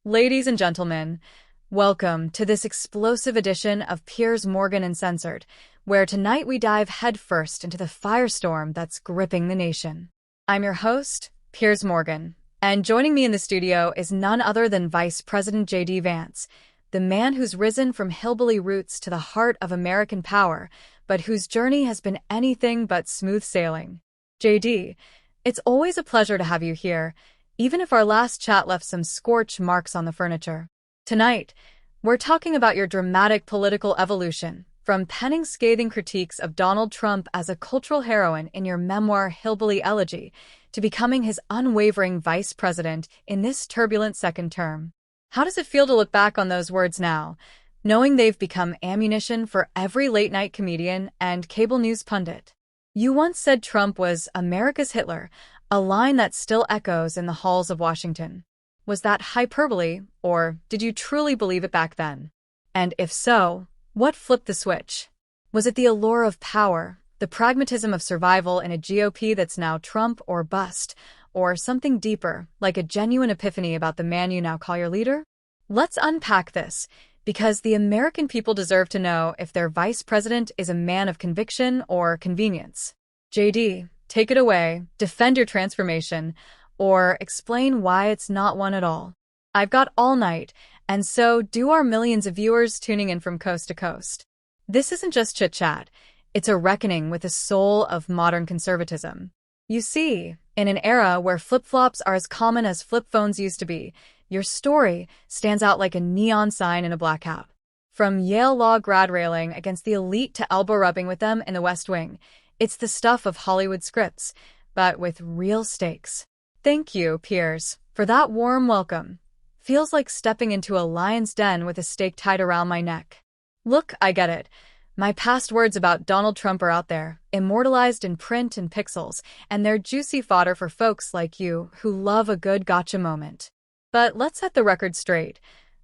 Ladies and gentlemen, welcome to this explosive edition of Piers Morgan Uncensored, where tonight we dive headfirst into the firestorm that's gripping the nation. I'm your host, Piers Morgan, and joining me in the studio is none other than Vice President JD Vance, the man who's risen from hillbilly roots to the heart of American power, but whose journey has been anything but smooth sailing. JD, it's always a pleasure to have you here, even if our last chat left some scorch marks on the furniture. Tonight, we're talking about your dramatic political evolution, from penning scathing critiques of Donald Trump as a cultural heroine in your memoir Hillbilly Elegy, to becoming his unwavering vice president in this turbulent second term. How does it feel to look back on those words now, knowing they've become ammunition for every late-night comedian and cable news pundit? You once said Trump was America's Hitler, a line that still echoes in the halls of Washington. Was that hyperbole, or did you truly believe it back then? And if so, what flipped the switch? Was it the allure of power, the pragmatism of survival in a GOP that's now Trump or bust, or something deeper, like a genuine epiphany about the man you now call your leader? Let's unpack this, because the American people deserve to know if their vice president is a man of conviction or convenience. JD, take it away, defend your transformation, or explain why it's not one at all. I've got all night, and so do our millions of viewers tuning in from coast to coast. This isn't just chit-chat, it's a reckoning with the soul of modern conservatism. You see, in an era where flip-flops are as common as flip phones used to be, your story stands out like a neon sign in a black hat. From Yale Law grad railing against the elite to elbow-rubbing with them in the West Wing, it's the stuff of Hollywood scripts, but with real stakes. Thank you, Piers, for that warm welcome. Feels like stepping into a lion's den with a stake tied around my neck. Look, I get it. My past words about Donald Trump are out there, immortalized in print and pixels, and they're juicy fodder for folks like you who love a good gotcha moment. But let's set the record straight.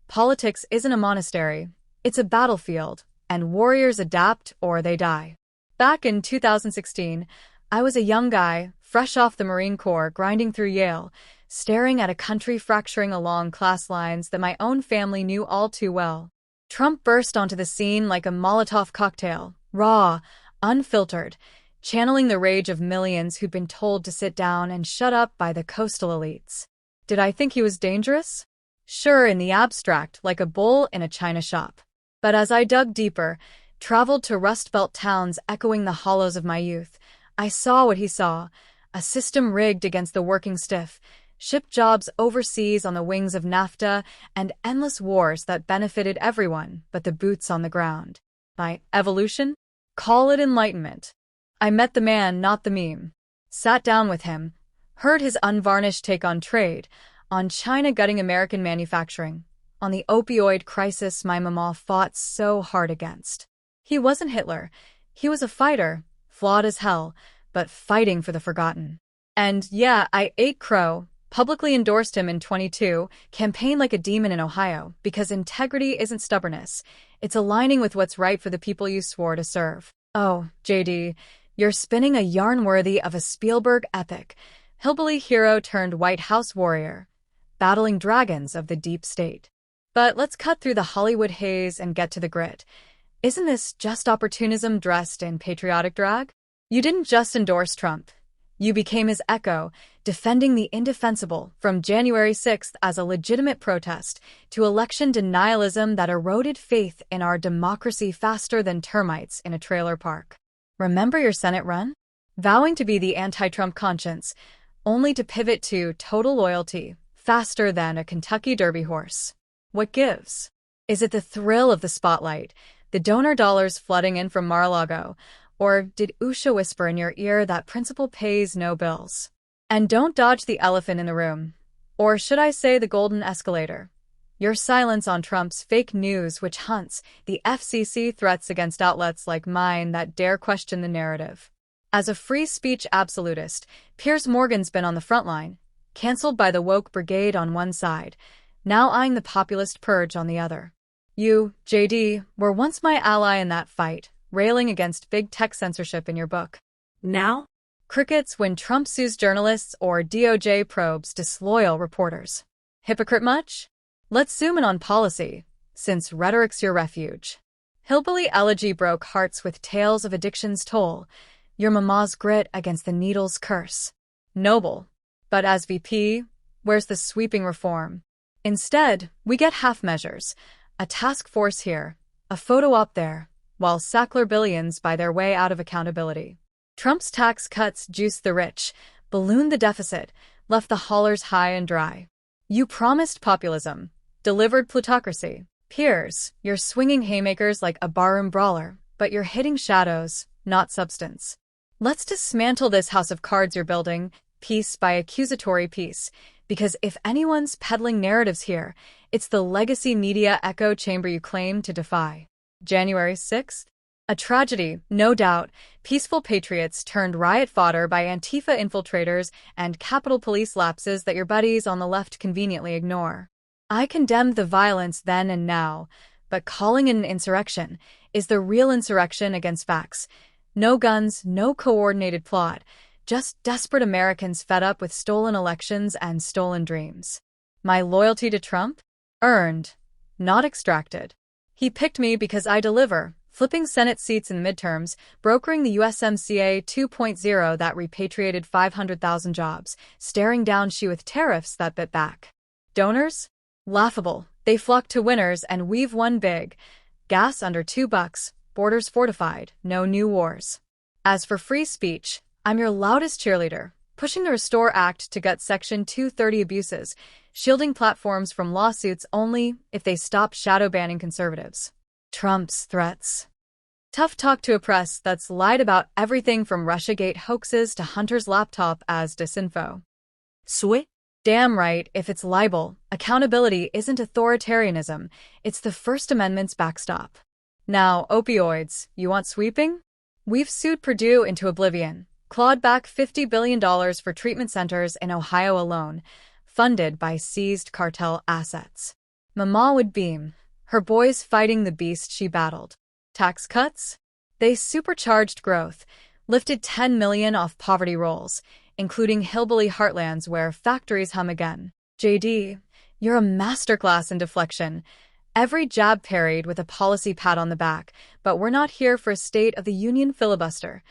Politics isn't a monastery. It's a battlefield, and warriors adapt or they die. Back in 2016, I was a young guy, fresh off the Marine Corps, grinding through Yale, staring at a country fracturing along class lines that my own family knew all too well. Trump burst onto the scene like a Molotov cocktail, raw, unfiltered, channeling the rage of millions who'd been told to sit down and shut up by the coastal elites. Did I think he was dangerous? Sure, in the abstract, like a bull in a china shop. But as I dug deeper, traveled to Rust Belt towns echoing the hollows of my youth, I saw what he saw, a system rigged against the working stiff, ship jobs overseas on the wings of NAFTA, and endless wars that benefited everyone but the boots on the ground. By evolution? Call it enlightenment. I met the man, not the meme. Sat down with him, heard his unvarnished take on trade, on China gutting American manufacturing, on the opioid crisis my mama fought so hard against. He wasn't Hitler. He was a fighter, flawed as hell, but fighting for the forgotten. And yeah, I ate crow, publicly endorsed him in 22, campaigned like a demon in Ohio, because integrity isn't stubbornness. It's aligning with what's right for the people you swore to serve. Oh, JD, you're spinning a yarn worthy of a Spielberg epic, hillbilly hero turned White House warrior, battling dragons of the deep state. But let's cut through the Hollywood haze and get to the grit. Isn't this just opportunism dressed in patriotic drag? You didn't just endorse Trump. You became his echo, defending the indefensible from January 6th as a legitimate protest to election denialism that eroded faith in our democracy faster than termites in a trailer park. Remember your Senate run? Vowing to be the anti-Trump conscience, only to pivot to total loyalty, faster than a Kentucky Derby horse. What gives? Is it the thrill of the spotlight, the donor dollars flooding in from Mar-a-Lago, or did Usha whisper in your ear that principal pays no bills? And don't dodge the elephant in the room. Or should I say the golden escalator? Your silence on Trump's fake news witch hunts, the FCC threats against outlets like mine that dare question the narrative. As a free speech absolutist, Piers Morgan's been on the front line, canceled by the woke brigade on one side, now eyeing the populist purge on the other. You, JD, were once my ally in that fight, railing against big tech censorship in your book. Now? Crickets when Trump sues journalists or DOJ probes disloyal reporters. Hypocrite much? Let's zoom in on policy, since rhetoric's your refuge. Hillbilly elegy broke hearts with tales of addiction's toll, your mama's grit against the needle's curse. Noble. But as VP, where's the sweeping reform? Instead, we get half measures. A task force here, a photo op there, while Sackler billions buy their way out of accountability. Trump's tax cuts juiced the rich, ballooned the deficit, left the haulers high and dry. You promised populism, delivered plutocracy. Piers, you're swinging haymakers like a barroom brawler, but you're hitting shadows, not substance. Let's dismantle this house of cards you're building, piece by accusatory piece, because if anyone's peddling narratives here, it's the legacy media echo chamber you claim to defy. January 6th? A tragedy, no doubt. Peaceful patriots turned riot fodder by Antifa infiltrators and Capitol Police lapses that your buddies on the left conveniently ignore. I condemned the violence then and now, but calling it an insurrection is the real insurrection against facts. No guns, no coordinated plot, just desperate Americans fed up with stolen elections and stolen dreams. My loyalty to Trump? Earned, not extracted. He picked me because I deliver, flipping Senate seats in midterms, brokering the USMCA 2.0 that repatriated 500,000 jobs, staring down Xi with tariffs that bit back. Donors? Laughable. They flock to winners and we've won big. Gas under $2, borders fortified, no new wars. As for free speech, I'm your loudest cheerleader, pushing the Restore Act to gut Section 230 abuses, shielding platforms from lawsuits only if they stop shadow banning conservatives. Trump's threats. Tough talk to a press that's lied about everything from Russiagate hoaxes to Hunter's laptop as disinfo. Sweet? Damn right, if it's libel, accountability isn't authoritarianism, it's the First Amendment's backstop. Now, opioids, you want sweeping? We've sued Purdue into oblivion, clawed back $50 billion for treatment centers in Ohio alone, funded by seized cartel assets. Mama would beam, her boys fighting the beast she battled. Tax cuts? They supercharged growth, lifted $10 million off poverty rolls, including hillbilly heartlands where factories hum again. JD, you're a masterclass in deflection. Every jab parried with a policy pat on the back, but we're not here for a State of the Union filibuster.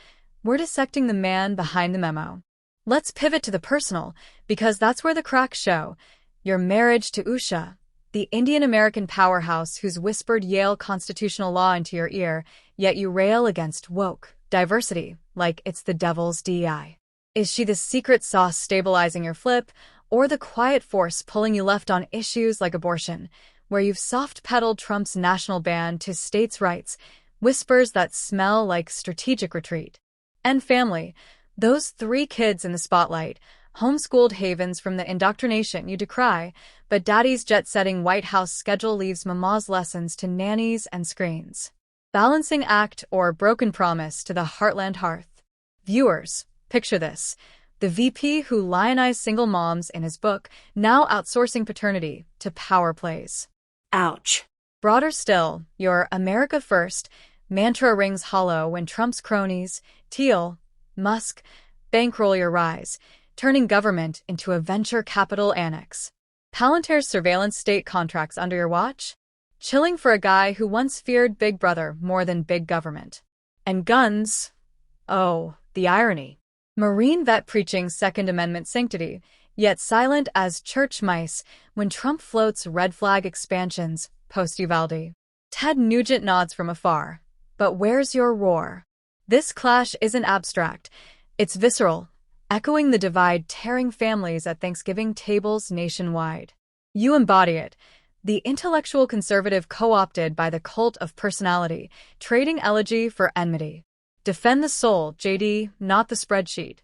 We're dissecting the man behind the memo. Let's pivot to the personal, because that's where the cracks show. Your marriage to Usha, the Indian-American powerhouse who's whispered Yale constitutional law into your ear, yet you rail against woke diversity like it's the devil's DEI. Is she the secret sauce stabilizing your flip, or the quiet force pulling you left on issues like abortion, where you've soft-pedaled Trump's national ban to states' rights, whispers that smell like strategic retreat? And family, those 3 kids in the spotlight, homeschooled havens from the indoctrination you decry, but daddy's jet-setting White House schedule leaves mama's lessons to nannies and screens. Balancing act or broken promise to the heartland hearth. Viewers, picture this. The VP who lionized single moms in his book, now outsourcing paternity to power plays. Ouch. Broader still, your America First mantra rings hollow when Trump's cronies, Thiel, Musk, bankroll your rise, turning government into a venture capital annex. Palantir's surveillance state contracts under your watch? Chilling for a guy who once feared Big Brother more than big government. And guns? Oh, the irony. Marine vet preaching Second Amendment sanctity, yet silent as church mice when Trump floats red flag expansions post-Uvalde. Ted Nugent nods from afar. But where's your roar? This clash isn't abstract. It's visceral, echoing the divide tearing families at Thanksgiving tables nationwide. You embody it. The intellectual conservative co-opted by the cult of personality, trading elegy for enmity. Defend the soul, JD, not the spreadsheet.